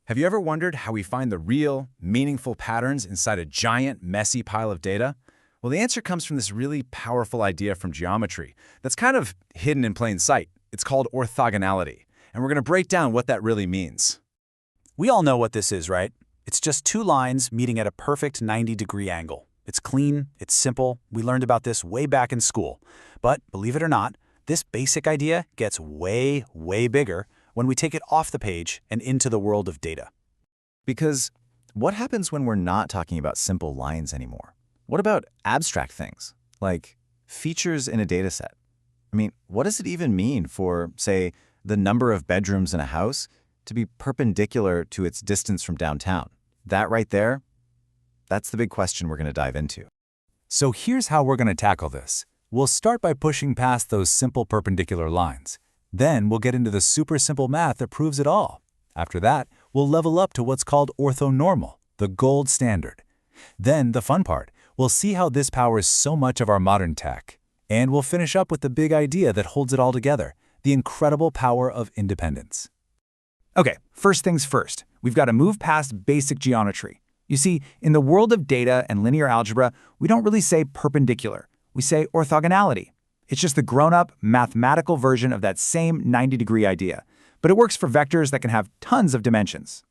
Have you ever wondered how we find the real, meaningful patterns inside a giant, messy pile of data? Well, the answer comes from this really powerful idea from geometry that's kind of hidden in plain sight. It's called orthogonality, and we're going to break down what that really means. We all know what this is, right? It's just two lines meeting at a perfect 90-degree angle. It's clean, it's simple, we learned about this way back in school. But believe it or not, this basic idea gets way, way bigger when we take it off the page and into the world of data. Because what happens when we're not talking about simple lines anymore? What about abstract things, like features in a data set? I mean, what does it even mean for, say, the number of bedrooms in a house to be perpendicular to its distance from downtown? That right there, that's the big question we're going to dive into. So here's how we're going to tackle this. We'll start by pushing past those simple perpendicular lines. Then we'll get into the super simple math that proves it all. After that, we'll level up to what's called orthonormal, the gold standard. Then, the fun part, we'll see how this powers so much of our modern tech. And we'll finish up with the big idea that holds it all together, the incredible power of independence. Okay, first things first, we've got to move past basic geometry. You see, in the world of data and linear algebra, we don't really say perpendicular. We say orthogonality. It's just the grown-up, mathematical version of that same 90-degree idea. But it works for vectors that can have tons of dimensions.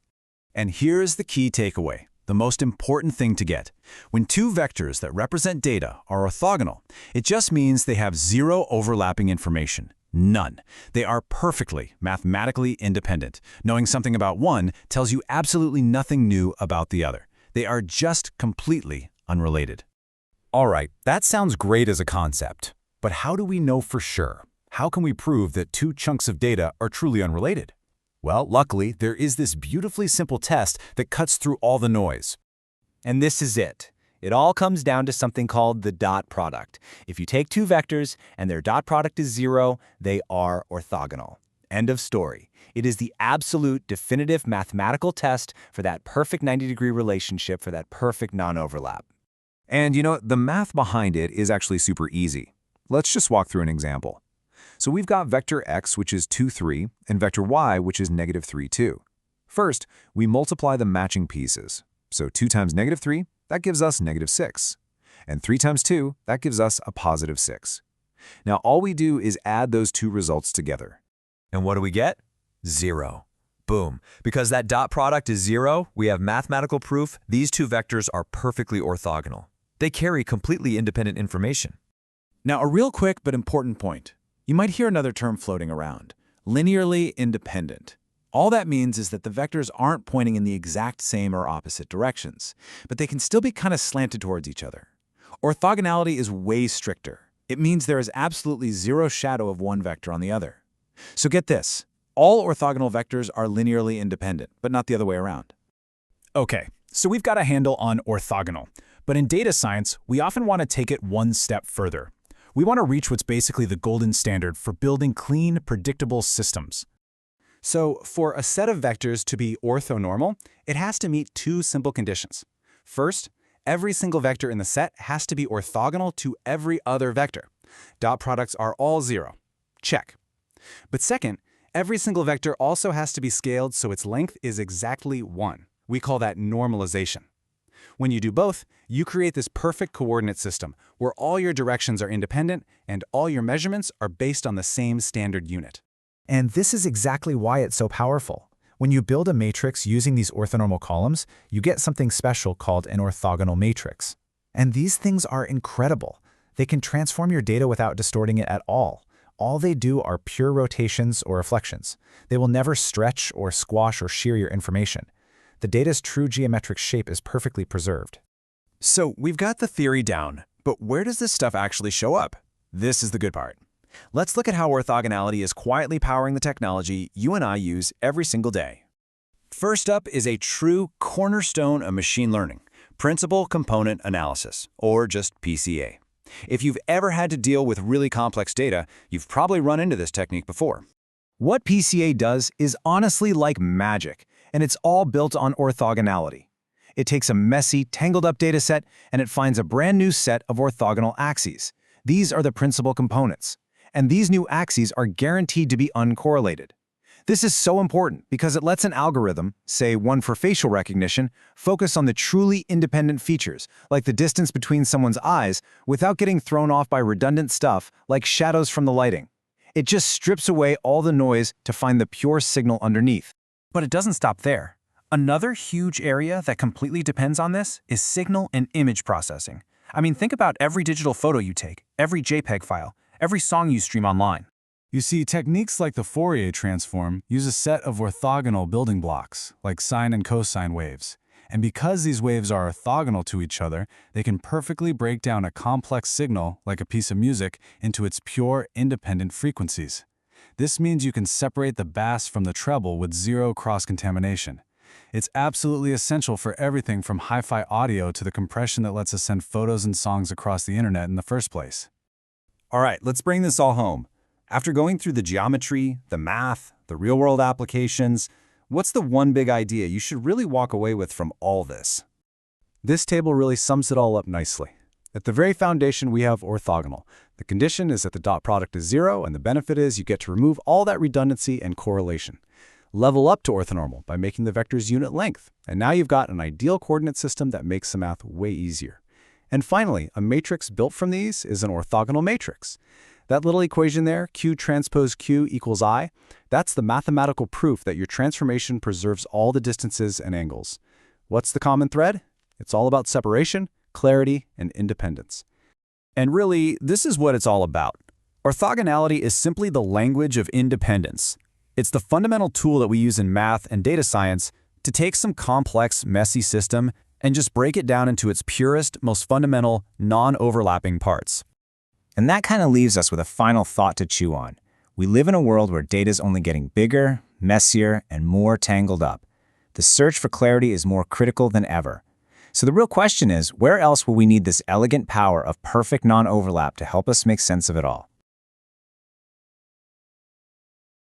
And here's the key takeaway, the most important thing to get. When two vectors that represent data are orthogonal, it just means they have zero overlapping information. None. They are perfectly mathematically independent. Knowing something about one tells you absolutely nothing new about the other. They are just completely unrelated. All right, that sounds great as a concept. But how do we know for sure? How can we prove that two chunks of data are truly unrelated? Well, luckily, there is this beautifully simple test that cuts through all the noise. And this is it. It all comes down to something called the dot product. If you take two vectors and their dot product is 0, they are orthogonal. End of story. It is the absolute definitive mathematical test for that perfect 90-degree relationship, for that perfect non-overlap. And you know, the math behind it is actually super easy. Let's just walk through an example. So we've got vector x, which is 2, 3, and vector y, which is negative 3, 2. First, we multiply the matching pieces. So 2 times negative 3, that gives us negative 6. And 3 times 2, that gives us a positive 6. Now all we do is add those two results together. And what do we get? 0. Boom. Because that dot product is 0, we have mathematical proof these two vectors are perfectly orthogonal. They carry completely independent information. Now, a real quick but important point. You might hear another term floating around, linearly independent. All that means is that the vectors aren't pointing in the exact same or opposite directions, but they can still be kind of slanted towards each other. Orthogonality is way stricter. It means there is absolutely zero shadow of one vector on the other. So get this, all orthogonal vectors are linearly independent, but not the other way around. Okay, so we've got a handle on orthogonal. But in data science, we often want to take it one step further. We want to reach what's basically the golden standard for building clean, predictable systems. So for a set of vectors to be orthonormal, it has to meet two simple conditions. First, every single vector in the set has to be orthogonal to every other vector. Dot products are all 0. Check. But second, every single vector also has to be scaled so its length is exactly 1. We call that normalization. When you do both, you create this perfect coordinate system where all your directions are independent and all your measurements are based on the same standard unit. And this is exactly why it's so powerful. When you build a matrix using these orthonormal columns, you get something special called an orthogonal matrix. And these things are incredible. They can transform your data without distorting it at all. All they do are pure rotations or reflections. They will never stretch or squash or shear your information. The data's true geometric shape is perfectly preserved. So we've got the theory down, but where does this stuff actually show up? This is the good part. Let's look at how orthogonality is quietly powering the technology you and I use every single day. First up is a true cornerstone of machine learning, principal component analysis, or just PCA. If you've ever had to deal with really complex data, you've probably run into this technique before. What PCA does is honestly like magic, and it's all built on orthogonality. It takes a messy, tangled-up data set, and it finds a brand new set of orthogonal axes. These are the principal components, and these new axes are guaranteed to be uncorrelated. This is so important because it lets an algorithm, say one for facial recognition, focus on the truly independent features, like the distance between someone's eyes, without getting thrown off by redundant stuff like shadows from the lighting. It just strips away all the noise to find the pure signal underneath. But it doesn't stop there. Another huge area that completely depends on this is signal and image processing. I mean, think about every digital photo you take, every JPEG file, every song you stream online. You see, techniques like the Fourier transform use a set of orthogonal building blocks, like sine and cosine waves. And because these waves are orthogonal to each other, they can perfectly break down a complex signal, like a piece of music, into its pure, independent frequencies. This means you can separate the bass from the treble with zero cross-contamination. It's absolutely essential for everything from hi-fi audio to the compression that lets us send photos and songs across the internet in the first place. All right, let's bring this all home. After going through the geometry, the math, the real-world applications, what's the one big idea you should really walk away with from all this? This table really sums it all up nicely. At the very foundation, we have orthogonal. The condition is that the dot product is 0, and the benefit is you get to remove all that redundancy and correlation. Level up to orthonormal by making the vector's unit length, and now you've got an ideal coordinate system that makes the math way easier. And finally, a matrix built from these is an orthogonal matrix. That little equation there, Q transpose Q equals I, that's the mathematical proof that your transformation preserves all the distances and angles. What's the common thread? It's all about separation, clarity, and independence. And really, this is what it's all about. Orthogonality is simply the language of independence. It's the fundamental tool that we use in math and data science to take some complex, messy system and just break it down into its purest, most fundamental, non-overlapping parts. And that kind of leaves us with a final thought to chew on. We live in a world where data is only getting bigger, messier, and more tangled up. The search for clarity is more critical than ever. So the real question is, where else will we need this elegant power of perfect non-overlap to help us make sense of it all?